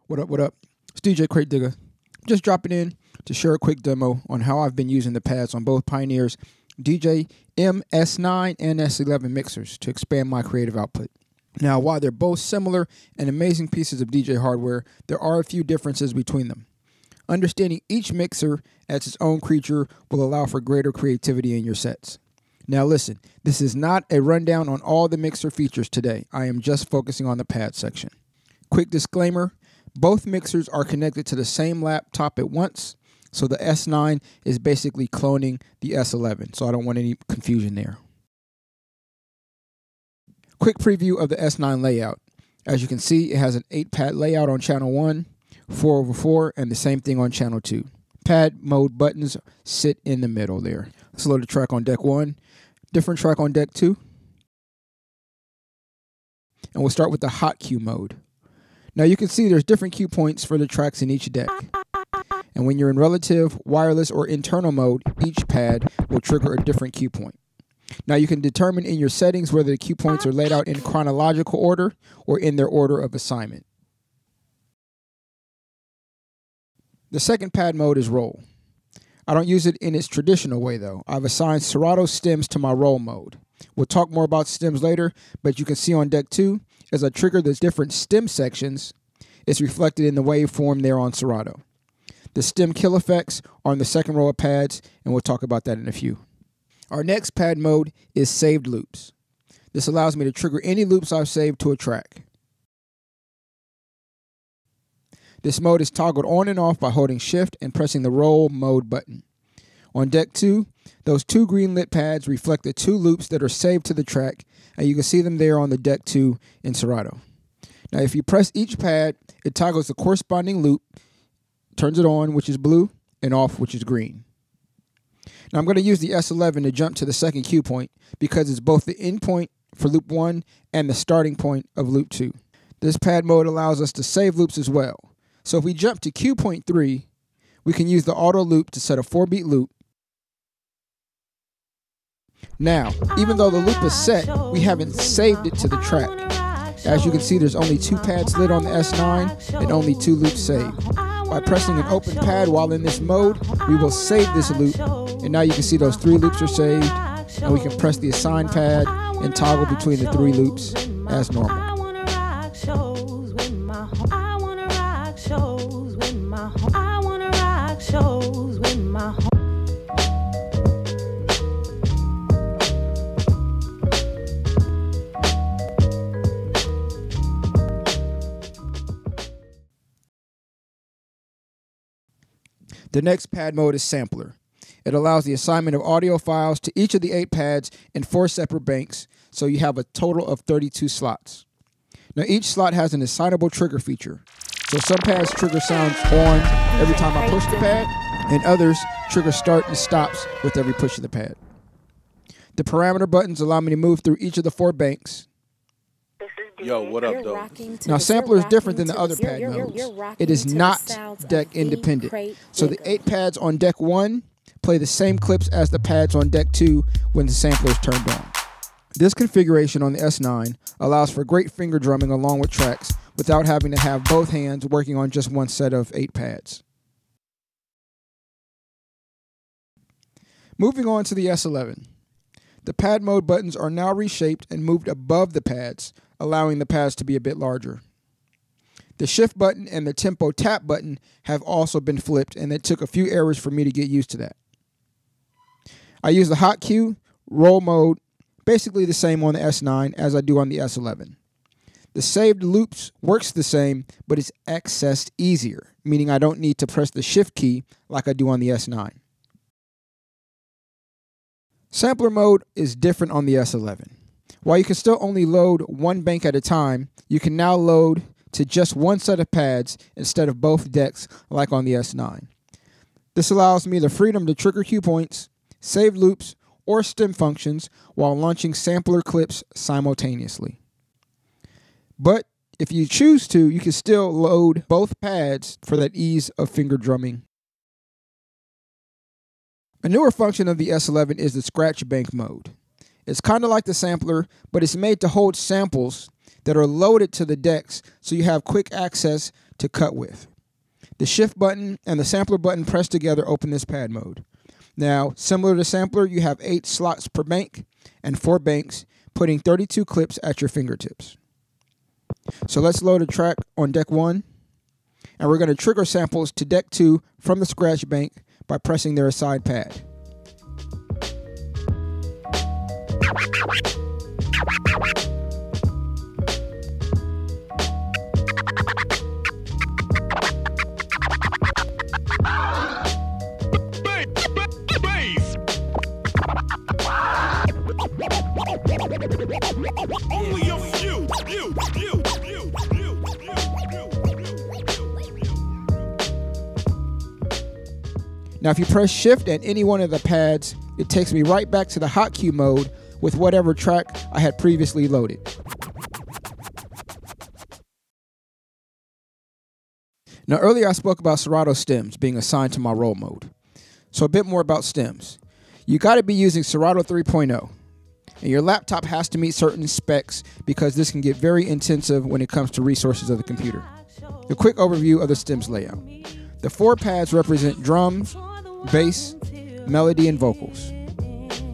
What up, what up? It's DJ Crate Digger. Just dropping in to share a quick demo on how I've been using the pads on both Pioneer's DJ S9 and S11 mixers to expand my creative output. Now, while they're both similar and amazing pieces of DJ hardware, there are a few differences between them. Understanding each mixer as its own creature will allow for greater creativity in your sets. Now listen, this is not a rundown on all the mixer features today. I am just focusing on the pad section. Quick disclaimer, both mixers are connected to the same laptop at once, so the S9 is basically cloning the S11, so I don't want any confusion there. Quick preview of the S9 layout. As you can see, it has an 8-pad layout on channel 1, 4/4, and the same thing on channel 2. Pad mode buttons sit in the middle there. Let's load a track on deck 1, different track on deck 2. And we'll start with the hot cue mode. Now you can see there's different cue points for the tracks in each deck. And when you're in relative, wireless, or internal mode, each pad will trigger a different cue point. Now you can determine in your settings whether the cue points are laid out in chronological order or in their order of assignment. The second pad mode is roll. I don't use it in its traditional way though. I've assigned Serato Stems to my roll mode. We'll talk more about stems later, but you can see on deck 2, as I trigger the different stem sections, it's reflected in the waveform there on Serato. The stem kill effects are on the second row of pads, and we'll talk about that in a few. Our next pad mode is saved loops. This allows me to trigger any loops I've saved to a track. This mode is toggled on and off by holding Shift and pressing the roll mode button. On deck 2, those 2 green lit pads reflect the 2 loops that are saved to the track, and you can see them there on the deck 2 in Serato. Now if you press each pad, it toggles the corresponding loop, turns it on, which is blue, and off, which is green. Now I'm going to use the S11 to jump to the second cue point because it's both the end point for loop 1 and the starting point of loop 2. This pad mode allows us to save loops as well. So if we jump to cue point 3, we can use the auto loop to set a 4-beat loop. Now, even though the loop is set, we haven't saved it to the track. As you can see, there's only 2 pads lit on the S9 and only 2 loops saved. By pressing an open pad while in this mode, we will save this loop, and now you can see those 3 loops are saved, and we can press the assign pad and toggle between the 3 loops as normal. The next pad mode is sampler. It allows the assignment of audio files to each of the 8 pads in 4 separate banks, so you have a total of 32 slots. Now each slot has an assignable trigger feature. So some pads trigger sounds on every time I push the pad, and others trigger start and stops with every push of the pad. The parameter buttons allow me to move through each of the 4 banks. Yo, what up, though? Now, sampler is different than the other pad modes. It is not deck independent. So the 8 pads on deck 1 play the same clips as the pads on deck 2 when the sampler is turned on. This configuration on the S9 allows for great finger drumming along with tracks without having to have both hands working on just one set of 8 pads. Moving on to the S11. The pad mode buttons are now reshaped and moved above the pads, allowing the pads to be a bit larger. The shift button and the tempo tap button have also been flipped, and it took a few errors for me to get used to that. I use the hot cue, roll mode, basically the same on the S9 as I do on the S11. The saved loops works the same, but it's accessed easier, meaning I don't need to press the shift key like I do on the S9. Sampler mode is different on the S11. While you can still only load 1 bank at a time, you can now load to just 1 set of pads instead of both decks like on the S9. This allows me the freedom to trigger cue points, save loops, or stem functions while launching sampler clips simultaneously. But if you choose to, you can still load both pads for that ease of finger drumming. A newer function of the S11 is the scratch bank mode. It's kind of like the sampler, but it's made to hold samples that are loaded to the decks so you have quick access to cut with. The shift button and the sampler button pressed together open this pad mode. Now, similar to sampler, you have 8 slots per bank and 4 banks, putting 32 clips at your fingertips. So let's load a track on deck 1, and we're going to trigger samples to deck 2 from the scratch bank by pressing their side pad. Now, if you press shift at any one of the pads, it takes me right back to the hot cue mode with whatever track I had previously loaded. Now, earlier I spoke about Serato Stems being assigned to my roll mode. So a bit more about stems. You got to be using Serato 3.0, and your laptop has to meet certain specs because this can get very intensive when it comes to resources of the computer. A quick overview of the stems layout. The 4 pads represent drums, bass, melody, and vocals,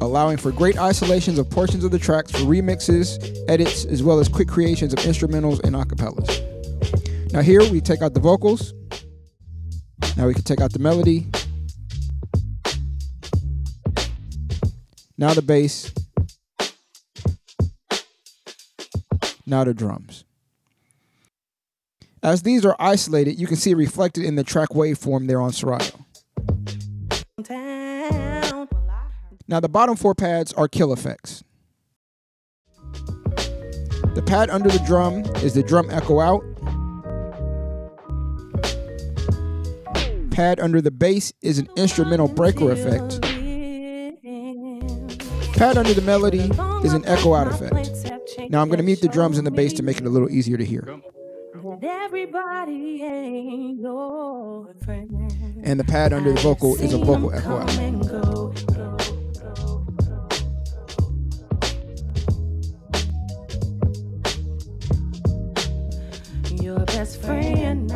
allowing for great isolations of portions of the tracks for remixes, edits, as well as quick creations of instrumentals and acapellas. Now here we take out the vocals. Now we can take out the melody. Now the bass. Now the drums. As these are isolated, you can see it reflected in the track waveform there on Serato. Now the bottom 4 pads are kill effects. The pad under the drum is the drum echo out. Pad under the bass is an instrumental breaker effect. Pad under the melody is an echo out effect. Now I'm going to mute the drums and the bass to make it a little easier to hear. And the pad under the vocal is a vocal echo out. Your best friend.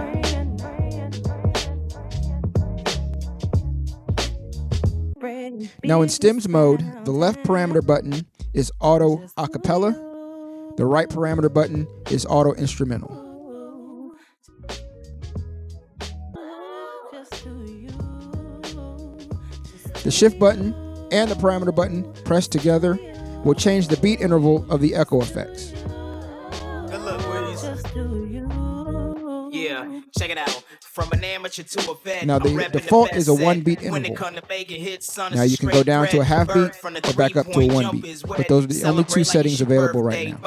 Now in stems mode, the left parameter button is auto acapella. The right parameter button is auto instrumental. The shift button and the parameter button pressed together will change the beat interval of the echo effects. Good luck, Willies. Yeah, check it out. From an amateur to a vet. Now the default is a 1 beat interval. Now you can go down to a half beat or back up to a 1 beat, but those are the only 2 settings available right now.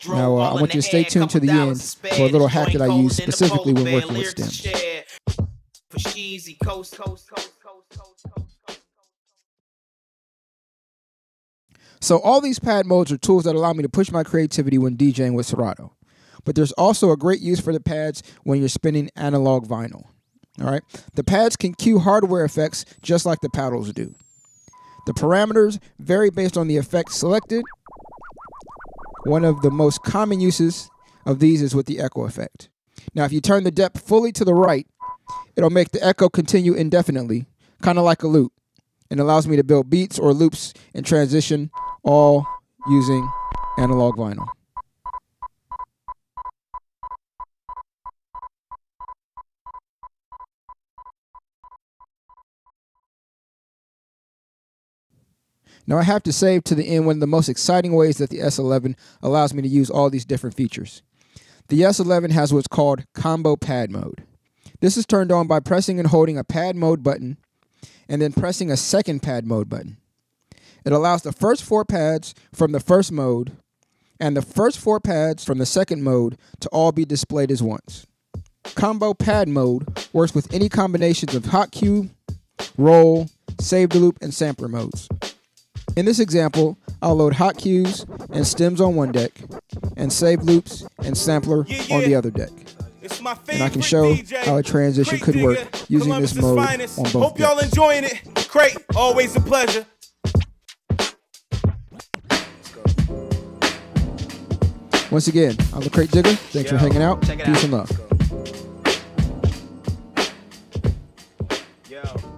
Now I want you to stay tuned to the end for a little hack that I use specifically when working with stems. So all these pad modes are tools that allow me to push my creativity when DJing with Serato. But there's also a great use for the pads when you're spinning analog vinyl. All right, the pads can cue hardware effects just like the paddles do. The parameters vary based on the effect selected. One of the most common uses of these is with the echo effect. Now, if you turn the depth fully to the right, it'll make the echo continue indefinitely, kind of like a loop, and allows me to build beats or loops in transition, all using analog vinyl. Now I have to save to the end one of the most exciting ways that the S11 allows me to use all these different features. The S11 has what's called Combo Pad Mode. This is turned on by pressing and holding a Pad Mode button and then pressing a second Pad Mode button. It allows the first 4 pads from the first mode and the first 4 pads from the second mode to all be displayed as once. Combo Pad Mode works with any combinations of hot cue, roll, save the loop, and sampler modes. In this example, I'll load hot cues and stems on one deck, and save loops and sampler on the other deck. And I can show how a transition could work using this mode on both Hope y'all decks. enjoying it. Great, always a pleasure. Once again, I'm the Crate Digger. Thanks for hanging out. Peace and love. Yo.